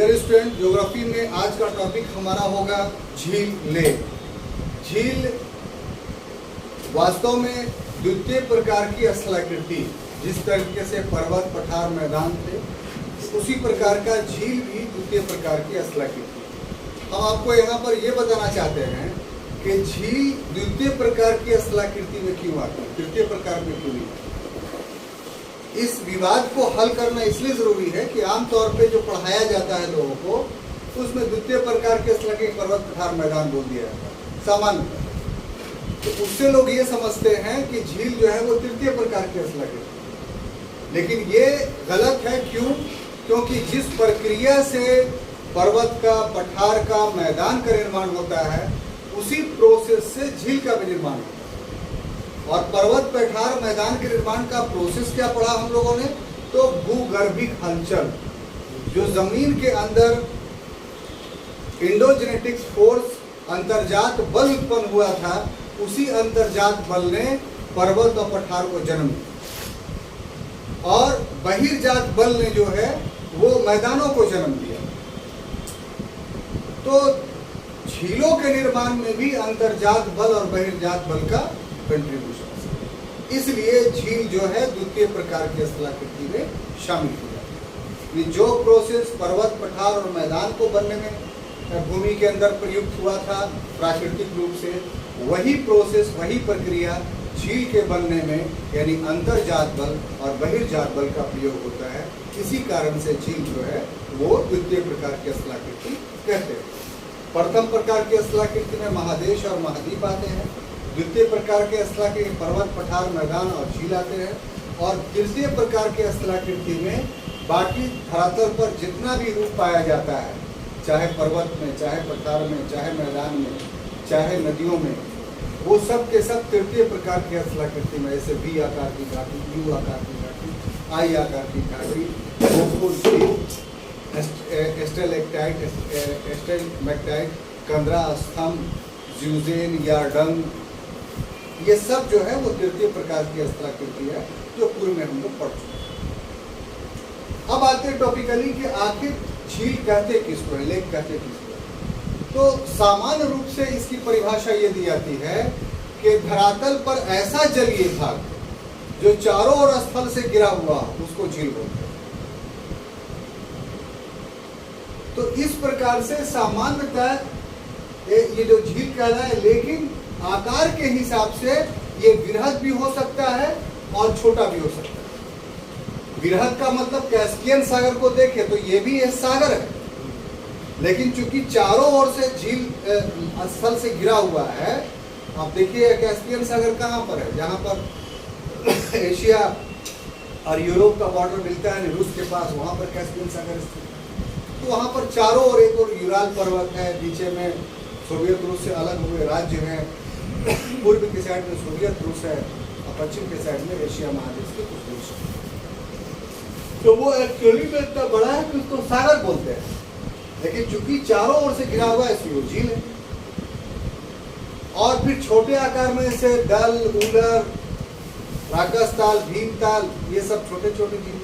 Dear student, geography में आज का टॉपिक हमारा होगा झील लेक। झील वास्तव में द्वितीय प्रकार की स्थलाकृति, जिस तरीके से पर्वत, पठार, मैदान थे, उसी प्रकार का झील भी द्वितीय प्रकार की स्थलाकृति। हम आपको यहाँ पर यह बताना चाहते हैं कि झील द्वितीय प्रकार की स्थलाकृति में क्यों आती है, तृतीय प्रकार में क्यों नहीं आती। इस विवाद को हल करना इसलिए जरूरी है कि आमतौर पे जो पढ़ाया जाता है लोगों को, उसमें द्वितीय प्रकार के स्थलाकृति पर्वत, पठार, मैदान बोल दिया जाता है सामान्य। तो उससे लोग ये समझते हैं कि झील जो है वो तृतीय प्रकार की स्थलाकृति, लेकिन ये गलत है। क्यों? क्योंकि जिस प्रक्रिया से पर्वत का, पठार का, मैदान का निर्माण होता है, उसी प्रोसेस से झील का भी निर्माण होता है। और पर्वत, पठार, मैदान के निर्माण का प्रोसेस क्या पढ़ा हम लोगों ने? तो भूगर्भिक हलचल, जो जमीन के अंदर इंडोजेनेटिक्स फोर्स, अंतर्जात बल उत्पन्न हुआ था, उसी अंतर्जात बल ने पर्वत और पठार को जन्म दिया, और बहिर्जात बल ने जो है वो मैदानों को जन्म दिया। तो झीलों के निर्माण में भी अंतर्जात बल और बहिर्जात बल का कंट्रीब्यूशन, इसलिए झील जो है द्वितीय प्रकार की स्थलाकृति में शामिल हो जाती है। जो प्रोसेस पर्वत, पठार और मैदान को बनने में भूमि के अंदर प्रयुक्त हुआ था प्राकृतिक रूप से, वही प्रोसेस, वही प्रक्रिया झील के बनने में, यानी अंतर्जात बल और बहिर्जात बल का प्रयोग होता है। इसी कारण से झील जो है वो द्वितीय प्रकार की स्थलाकृति कहते हैं। प्रथम प्रकार की स्थलाकृति में महादेश और महाद्वीप आते हैं। द्वितीय प्रकार के स्थलाकृति पर्वत, पठार, मैदान और झील आते हैं। और तृतीय प्रकार के स्थलाकृति में बाकी धरातल पर जितना भी रूप पाया जाता है, चाहे पर्वत में, चाहे पठार में, चाहे मैदान में, चाहे नदियों में, वो सब के सब तृतीय प्रकार की स्थलाकृति में, जैसे वी आकार की घाटी, यू आकार की घाटी, आई आकार की घाटी, स्टेलेक्टाइट, कंदरा स्तंभ, ज्यूजेन या डंग, ये सब जो है वो तृतीय प्रकार की स्थलाकृति है, जो पूर्व में हम लोग पढ़ चुके हैं। अब आते हैं टॉपिकली कि आखिर झील कहते किसको है, लेक कहते किसको है। तो सामान्य रूप से इसकी परिभाषा ये दी जाती है कि धरातल पर ऐसा जलीय भाग जो चारों ओर स्थल से घिरा हुआ हो, उसको झील बोलते हैं। तो इस प्रकार से सामान्यतः ये जो झील कहना है, लेकिन आकार के हिसाब से ये वृहद भी हो सकता है और छोटा भी हो सकता है। वृहद का मतलब कैस्पियन सागर को देखें तो ये भी एक सागर है, लेकिन चूंकि चारों ओर से झील स्थल से घिरा हुआ है। आप देखिए कैस्पियन सागर कहाँ पर है, जहाँ पर एशिया और यूरोप का बॉर्डर मिलता है, रूस के पास, वहाँ पर कैस्पियन सागर स्थित है। तो वहाँ पर चारों ओर एक और यूराल पर्वत है, नीचे में सोवियत रूस से अलग हुए राज्य हैं, पूर्व की साइड में सोवियत रूस है और पश्चिम के साइड में एशिया महादेश के कुछ देश है। तो वो एक्चुअली में इतना बड़ा है कि उसको सागर बोलते हैं, लेकिन चूंकि चारों ओर से घिरा हुआ है इसलिए झील है। और फिर छोटे आकार में से दल, उलर, राकसताल, भीमताल, ये सब छोटे छोटे झील।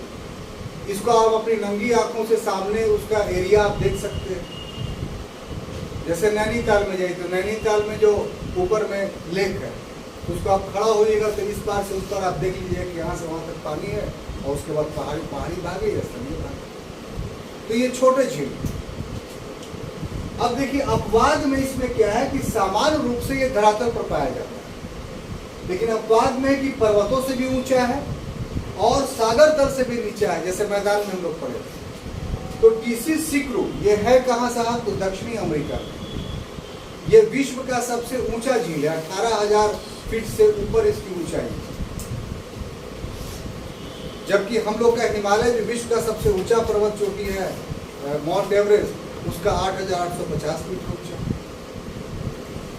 इसको आप अपनी नंगी आंखों से सामने उसका एरिया आप देख सकते हैं। जैसे नैनीताल में जाइए तो नैनीताल में जो ऊपर में लेक है, उसको आप खड़ा होइएगा तो इस पार से उस पार आप देख लीजिए कि यहाँ से वहाँ तक पानी है, और उसके बाद पहाड़ी भागे या समुद्र भागे। तो ये छोटे झील। अब देखिए अपवाद में इसमें क्या है कि सामान्य रूप से ये धरातल पर पाया जाता है, लेकिन अपवाद में है कि पर्वतों से भी ऊंचा है और सागर तल से भी नीचा है, जैसे मैदान में हम लोग पढ़े। तो टीसी सिक्रू ये है कहाँ साहब? तो दक्षिणी अमेरिका में। ये विश्व का सबसे ऊंचा झील है, 18,000 फीट से ऊपर इसकी ऊंचाई है। जबकि हम लोग का हिमालय जो विश्व का सबसे ऊंचा पर्वत चोटी है, माउंट एवरेस्ट, उसका 8,850 फीट ऊंचा।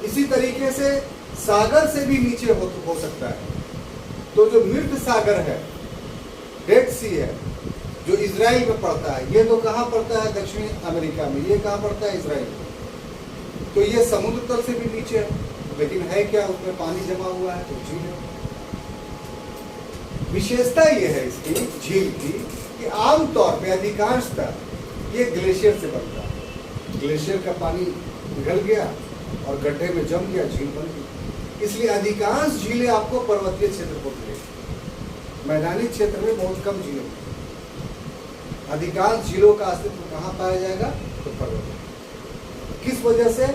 इसी तरीके से सागर से भी नीचे हो सकता है। तो जो मृत सागर है, डेड सी है, जो इजराइल में पड़ता है, ये तो कहाँ पड़ता है? दक्षिणी अमेरिका में। ये कहाँ पड़ता है? इजराइल में। तो ये समुद्र तल से भी नीचे है, लेकिन है क्या? उसमें पानी जमा हुआ है, तो झील है। विशेषता ये है इसकी झील की कि आमतौर पे अधिकांशतः ये ग्लेशियर से बनता है। ग्लेशियर का पानी पिघल गया और गड्ढे में जम गया, झील बन गई। इसलिए अधिकांश झीलें आपको पर्वतीय क्षेत्र को मिलेगी, मैदानी क्षेत्र में बहुत कम झीलें मिलेंगी। अधिकांश झीलों का अस्तित्व कहाँ पाया जाएगा? तो पर्वत। किस वजह से?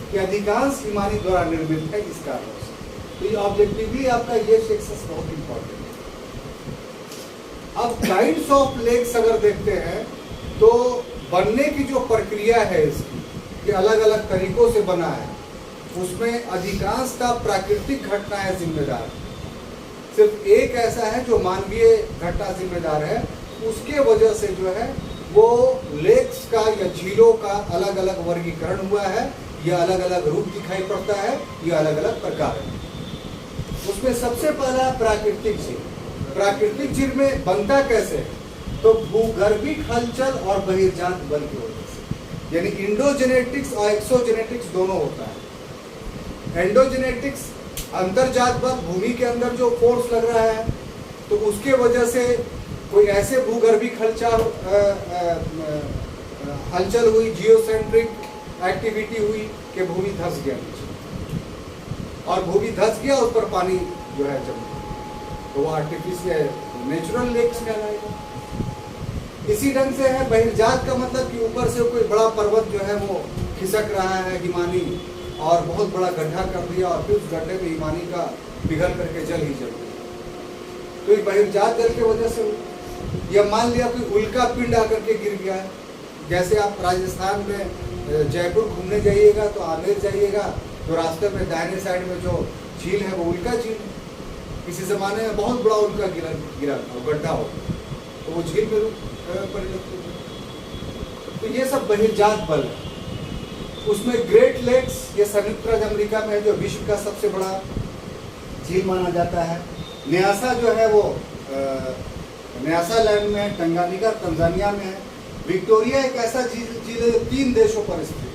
कि अधिकांश हिमानी द्वारा निर्मित है, इस कारण से। तो ये ऑब्जेक्टिवली आपका ये सेक्शन बहुत इंपॉर्टेंट है। अब काइंड्स ऑफ लेक्स अगर देखते हैं तो बनने की जो प्रक्रिया है इसकी, ये अलग अलग तरीकों से बना है। उसमें अधिकांशतः प्राकृतिक घटनाएं जिम्मेदार है। सिर्फ एक ऐसा है जो मानवीय घटना जिम्मेदार है, उसके वजह से जो है वो लेक्स का या झीलों का अलग अलग वर्गीकरण हुआ है, या अलग अलग रूप दिखाई पड़ता है, या अलग अलग प्रकार है। उसमें सबसे पहला प्राकृतिक झील। प्राकृतिक झील में बनता कैसे? तो भूगर्भिक हलचल और बहिर्जात बल की वजह से, यानी इंडोजेनेटिक्स और एक्सोजेनेटिक्स दोनों होता है। एंडोजेनेटिक्स अंतर्जात बल, भूमि के अंदर जो फोर्स लग रहा है, तो उसके वजह से कोई ऐसे भूगर्भिक हलचल हुई, जियोसेंट्रिक एक्टिविटी हुई कि भूमि धंस गया और भूमि धंस गया, उस पर पानी जो है जम गया, तो वो आर्टिफिशियल नेचुरल लेक्स कहलाएगा। इसी ढंग से है बहिर्जात का मतलब कि ऊपर से कोई बड़ा पर्वत जो है वो खिसक रहा है हिमानी, और बहुत बड़ा गड्ढा कर दिया और फिर उस गड्ढे में हिमानी का पिघल करके जल ही जल गया, तो ये बहिर्जात जल की वजह से। या मान लिया कोई उल्का पिंड आकर के गिर गया है, जैसे आप राजस्थान में जयपुर घूमने जाइएगा तो आमेर जाइएगा तो रास्ते में दाहिने साइड में जो झील है वो उल्का झील है। किसी जमाने में बहुत बड़ा उल्का गिरा था, गड्ढा हो तो वो झील में परिणत हो गया। तो ये सब बहिर्जात बल है। उसमें ग्रेट लेक्स, ये संयुक्त राज्य अमेरिका में है, जो विश्व का सबसे बड़ा झील माना जाता है। न्यासा जो है वो न्यासा लैंड में है, टंगानिका तंजानिया में है। विक्टोरिया एक ऐसा झील है जो 3 देशों पर स्थित,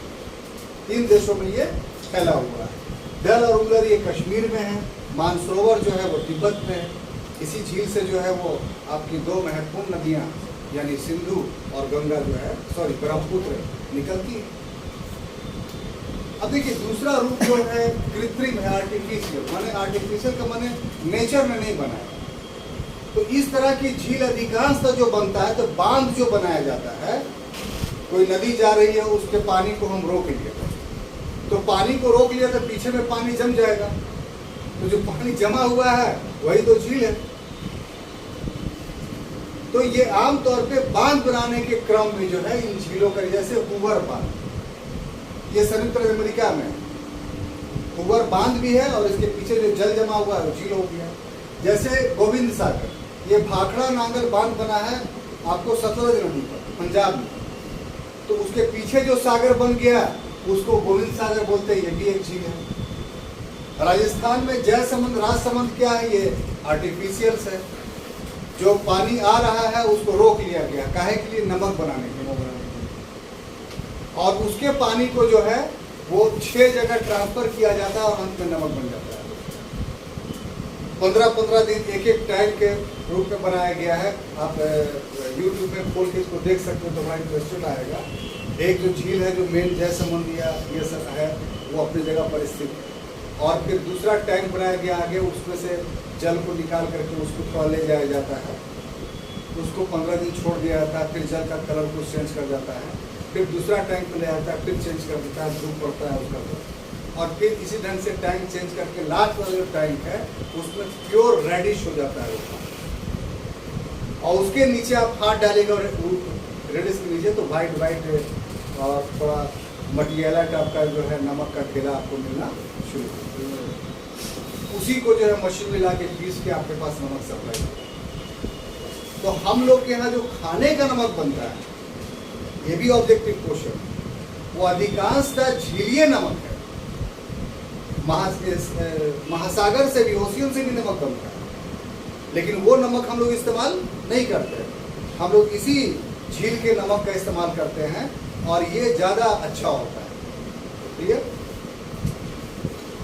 3 देशों में ये फैला हुआ है। डल और उलर ये कश्मीर में है। मानसरोवर जो है वो तिब्बत में है। इसी झील से जो है वो आपकी 2 महत्वपूर्ण नदियाँ यानी सिंधु और गंगा जो है ब्रह्मपुत्र निकलती है। अब देखिए दूसरा रूप जो है कृत्रिम है, आर्टिफिशियल। माने आर्टिफिशियल का माने नेचर ने नहीं बनाया। तो इस तरह की झील अधिकांशतः जो बनता है, तो बांध जो बनाया जाता है, कोई नदी जा रही है उसके पानी को हम रोक लिया, तो पानी को रोक लिया तो पीछे में पानी जम जाएगा, तो जो पानी जमा हुआ है वही तो झील है। तो ये आमतौर पे बांध बनाने के क्रम में जो है इन झीलों का, जैसे हूवर बांध, ये संयुक्त राज्य अमेरिका में हूवर बांध भी है और इसके पीछे जो जल जमा हुआ है वो झील हो गया। जैसे गोविंद सागर, ये भाखड़ा नांगल बांध बना है आपको सतलज नदी पर पंजाब में, तो उसके पीछे जो सागर बन गया उसको गोविंद सागर बोलते हैं, ये भी एक झील है। राजस्थान में जयसमंद, राजसमंद क्या है? ये आर्टिफिशियल है। जो पानी आ रहा है उसको रोक लिया गया, काहे के लिए? नमक बनाने के लिए, और उसके पानी को जो है वो 6 जगह ट्रांसफर किया जाता है और अंत में नमक बन जाता है। 15-15 दिन एक टैंक के रूप में बनाया गया है। आप YouTube में खोल के इसको देख सकते हो तो बड़ा इंटरेस्टेड आएगा। एक जो झील है जो मेन जयसमंद ये सब है वो अपनी जगह पर स्थित है, और फिर दूसरा टैंक बनाया गया आगे, उसमें से जल को निकाल करके उसको थोड़ा ले जाया जाता है, उसको 15 दिन छोड़ दिया जाता है, फिर जल का कलर को चेंज कर जाता है, फिर दूसरा टैंक में ले आता है, फिर चेंज कर देता है, धूप पड़ता है उसका, और फिर इसी ढंग से टैंक चेंज करके लास्ट वाला जो टैंक है उसमें प्योर रेडिश हो जाता है वो, और उसके नीचे आप हाथ डालेंगे और रेडिश के नीचे तो वाइट और थोड़ा मटियाला टाइप का जो है नमक का ढेला आपको मिलना शुरू हो जाएगा। उसी को जो है मशीन में ला के पीस के आपके पास नमक सप्लाई होता है। तो हम लोग के यहाँ जो खाने का नमक बनता है, ये भी ऑब्जेक्टिव क्वेश्चन, वो अधिकांशतः झीलीय नमक है। महासागर से भी, ओशियन से भी नमक बनता है, लेकिन वो नमक हम लोग इस्तेमाल नहीं करते। हम लोग इसी झील के नमक का इस्तेमाल करते हैं और ये ज़्यादा अच्छा होता है। ठीक है।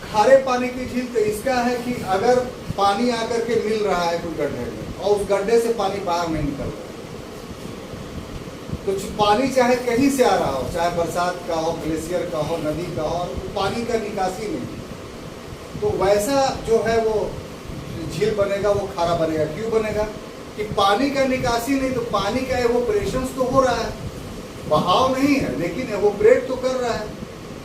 खारे पानी की झील तो इसका है कि अगर पानी आकर के मिल रहा है कोई गड्ढे में और उस गड्ढे से पानी बाहर नहीं निकल रहा है, तो पानी चाहे कहीं से आ रहा हो, चाहे बरसात का हो, ग्लेशियर का हो, नदी का हो, तो पानी का निकासी नहीं, तो वैसा जो है वो झील बनेगा, वो खारा बनेगा। क्यों बनेगा कि पानी का निकासी नहीं, तो पानी का एवोपरेशन तो हो रहा है, बहाव नहीं है, लेकिन एवोपरेट तो कर रहा है।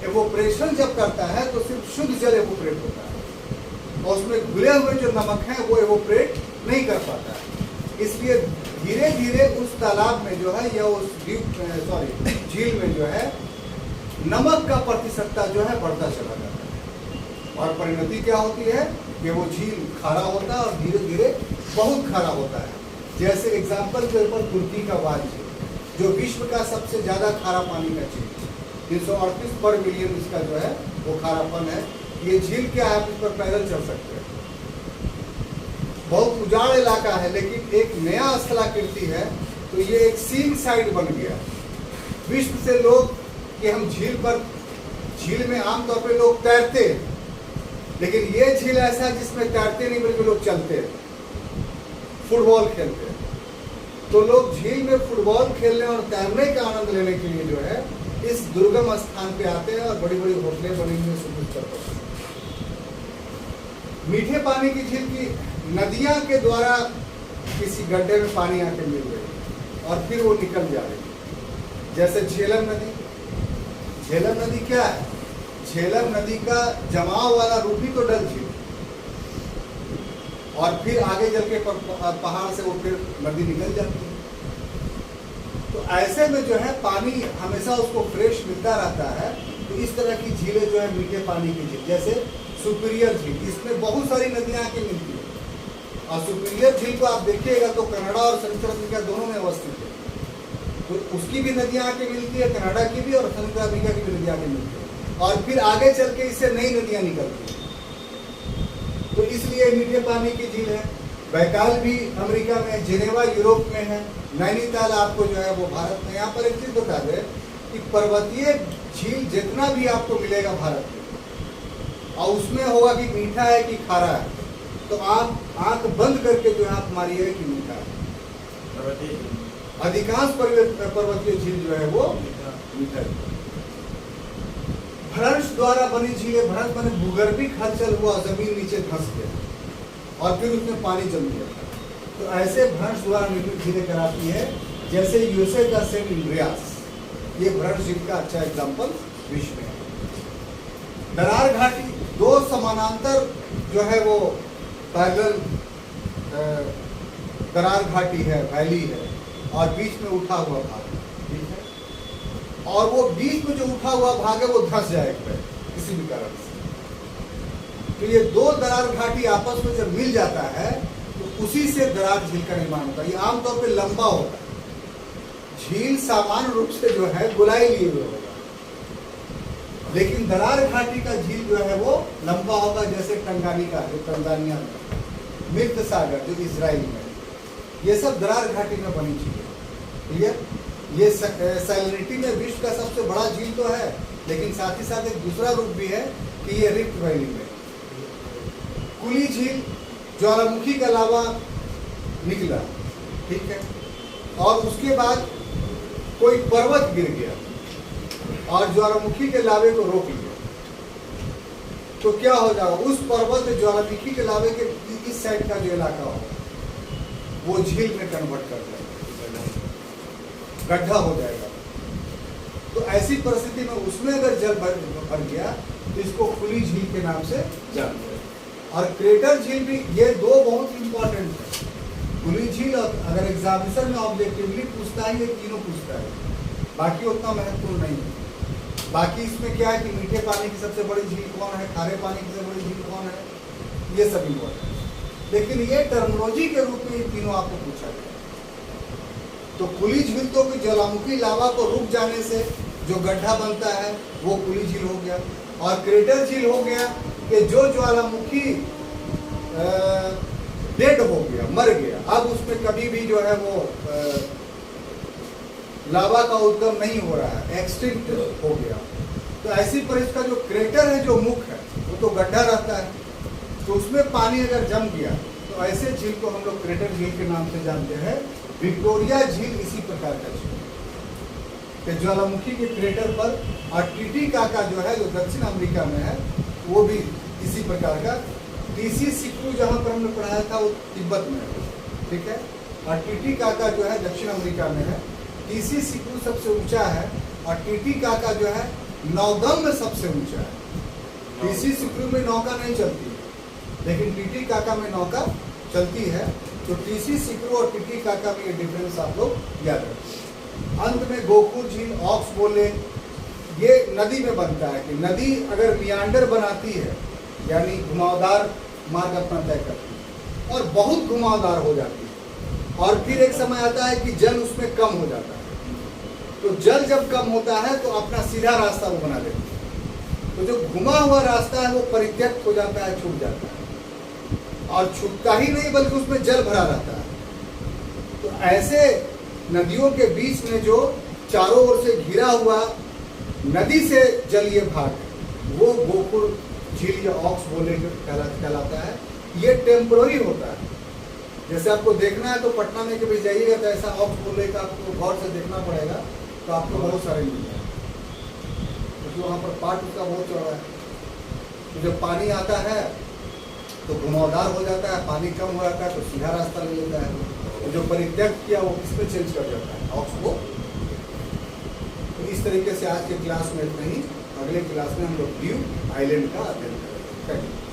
एवोपरेशन जब करता है तो सिर्फ शुद्ध जल एवोपरेट होता है, और उसमें घुले हुए जो नमक है वो एवोपरेट नहीं कर पाता है। इसलिए धीरे धीरे उस तालाब में जो है या उस झील में जो है नमक का प्रतिशतता जो है बढ़ता चला जाता है, और परिणति क्या होती है कि वो झील खारा होता है और धीरे धीरे बहुत खारा होता है। जैसे एग्जाम्पल के ऊपर तुर्की का वाल झील, जो विश्व का सबसे ज्यादा खारा पानी का झील, 338 पर मिलियन इसका जो है वो खारापन है। ये झील क्या है, आप इस पर पैदल चल सकते हैं, बहुत उजाड़ इलाका है, लेकिन एक नया स्थलाकृति है, तो ये एक सीन साइड बन गया। विश्व से लोग कि हम झील में आमतौर पे लोग तैरते, लेकिन ये झील ऐसा है जिसमें तैरते नहीं बल्कि लोग चलते हैं, फुटबॉल खेलते हैं। तो लोग झील में फुटबॉल खेलने और तैरने का आनंद लेने के लिए जो है इस दुर्गम स्थान पे आते हैं, और बड़ी बड़ी होटलें बनी हुई सुविधा करते हैं। मीठे पानी की झील की नदियां के द्वारा किसी गड्ढे में पानी आके मिल रही और फिर वो निकल जा रही, जैसे झेलम नदी। झेलम नदी क्या है, झेलम नदी का जमाव वाला रूप ही तो डल झील, और फिर आगे चल के पहाड़ से वो फिर नदी निकल जाती है। तो ऐसे में जो है पानी हमेशा उसको फ्रेश मिलता रहता है। तो इस तरह की झीलें जो है मीठे पानी की झील, जैसे सुपीरियर झील, इसमें बहुत सारी नदियां आके मिलती है, और सुपीरियर झील को आप देखिएगा तो कनाडा और संयुक्त अमेरिका दोनों में अवस्थित है, तो उसकी भी नदियां आके मिलती है, कनाडा की भी और संयुक्त अमेरिका की भी नदियां आके मिलती है, और फिर आगे चल के इससे नई नदियां निकलती है। तो इसलिए मीठे पानी की झील है। बैकाल भी अमेरिका में, जेनेवा यूरोप में है, नैनीताल आपको जो है वो भारत में। यहाँ पर एक चीज बता दें कि पर्वतीय झील जितना भी आपको मिलेगा भारत में, और उसमें होगा कि मीठा है कि खारा है, तो आप आंख बंद करके जो है आप मारिएगा कि मीठा है। अधिकांश पर्वतीय झील जो है वो मीठा है। भ्रंश द्वारा बनी झीलें, भ्रंश बने भूगर्भिक हलचल हुआ, जमीन नीचे धंस गया और फिर उसमें पानी जम गया। तो ऐसे भ्रंश द्वारा निर्मित झीलें कराती है, जैसे यूएसए का सेंट एंड्रियास, ये भ्रंश झील का अच्छा एग्जाम्पल विश्व में है। दरार घाटी, दो समानांतर जो है वो पैरेलल दरार घाटी है, वैली है, और बीच में उठा हुआ भाग, ठीक है, और वो बीच में जो उठा हुआ भाग है वो धंस जाएगा किसी भी कारण से। तो ये दो दरार घाटी आपस में जब मिल जाता है तो उसी से दरार झील का निर्माण होता है। ये आमतौर पे लंबा होता है, झील सामान्य रूप से जो है गोलाई लिए हुए होगा, लेकिन दरार घाटी का झील जो है वो लंबा होगा, जैसे टंगानिका जो तंजानिया में, मृत सागर जो इजराइल में, ये सब दरार घाटी में बनी झील है। क्लियर? ये सैलिनिटी में विश्व का सबसे बड़ा झील तो है, लेकिन साथ ही साथ एक दूसरा रूप भी है कि ये रिफ्ट वैली में। कुली झील ज्वालामुखी का लावा निकला, ठीक है, और उसके बाद कोई पर्वत गिर गया और ज्वालामुखी के लावे को रोक लिया, तो क्या हो जाएगा, उस पर्वत ज्वालामुखी के लावे के इस साइड का जो इलाका होगा वो झील में कन्वर्ट कर जाएगा, गड्ढा हो जाएगा। तो ऐसी परिस्थिति में उसमें अगर जल भर गया तो इसको खुली झील के नाम से जानते हैं। और क्रेटर झील भी, ये दो बहुत इंपॉर्टेंट है। खुली झील अगर एग्जामिनेशन में ऑब्जेक्टिवली पूछता है, ये तीनों पूछता है, बाकी उतना महत्वपूर्ण नहीं है। बाकी इसमें क्या है कि मीठे पानी की सबसे बड़ी झील कौन है, खारे पानी की सबसे बड़ी झील कौन है, ये सब इंपॉर्टेंट है। लेकिन ये टर्मिनोलॉजी के रूप में ये तीनों आपको पूछा गया। तो खुली झील तो कि ज्वालामुखी लावा को रुक जाने से जो गड्ढा बनता है वो खुली झील हो गया, और क्रेटर झील हो गया कि जो ज्वालामुखी डेड हो गया, मर गया, अब उसमें कभी भी जो है वो लावा का उद्गम नहीं हो रहा है, एक्सटिंक्ट हो गया। तो ऐसी पर इसका जो क्रेटर है, जो मुख है, वो तो गड्ढा रहता है, तो उसमें पानी अगर जम गया तो ऐसे झील को हम लोग क्रेटर झील के नाम से जानते हैं। विक्टोरिया झील इसी प्रकार का झील, कि ज्वालामुखी के क्रेटर पर, और टिटिकाका जो है जो दक्षिण अमेरिका में है वो भी इसी प्रकार का। टीसीसिक्रू जहाँ पर हमने पढ़ाया था वो तिब्बत में है, ठीक है, और टिटिकाका जो है दक्षिण अमेरिका में है। टीसीसिक्रू सबसे ऊंचा है और टिटिकाका जो है नौगम में सबसे ऊंचा है। टीसीसिक्रू में नौका नहीं चलती लेकिन टिटिकाका में नौका चलती है। तो टीसीसिक्रू और टिटिकाका में ये डिफरेंस आप लोग याद रखें। अंत में गोकुल झील, ऑक्स बोले, ये नदी में बनता है कि नदी अगर मियांडर बनाती है यानी घुमावदार मार्ग अपना तय करती है और बहुत घुमावदार हो जाती है, और फिर एक समय आता है कि जल उसमें कम हो जाता है। तो जल जब कम होता है तो अपना सीधा रास्ता वो बना देती है। तो जो घुमा हुआ रास्ता है वो परित्यक्त हो जाता है, छूट जाता है, और छूटता ही नहीं बल्कि उसमें जल भरा रहता है। तो ऐसे नदियों के बीच में जो चारों ओर से घिरा हुआ नदी से जलीय भाग है वो गोकुल झील या ऑक्स बोले कहलाता है। ये टेम्पोररी होता है। जैसे आपको देखना है तो पटना में कभी जाइएगा तो ऐसा ऑक्स बोले का आपको गौर से देखना पड़ेगा, तो आपको बहुत सारे मिल जाएंगे क्योंकि वहाँ पर पार्ट उसका बहुत चौड़ा है। तो जब पानी आता है तो घुमावदार हो जाता है, पानी कम हो जाता है तो सीधा रास्ता ले लेता है। तो जो परित्यक्त किया वो किसमें चेंज कर जाता है, ऑक्स को। तो इस तरीके से आज के क्लास में इतना ही। अगले क्लास में हम लोग ब्लू आइलैंड का अध्ययन करेंगे।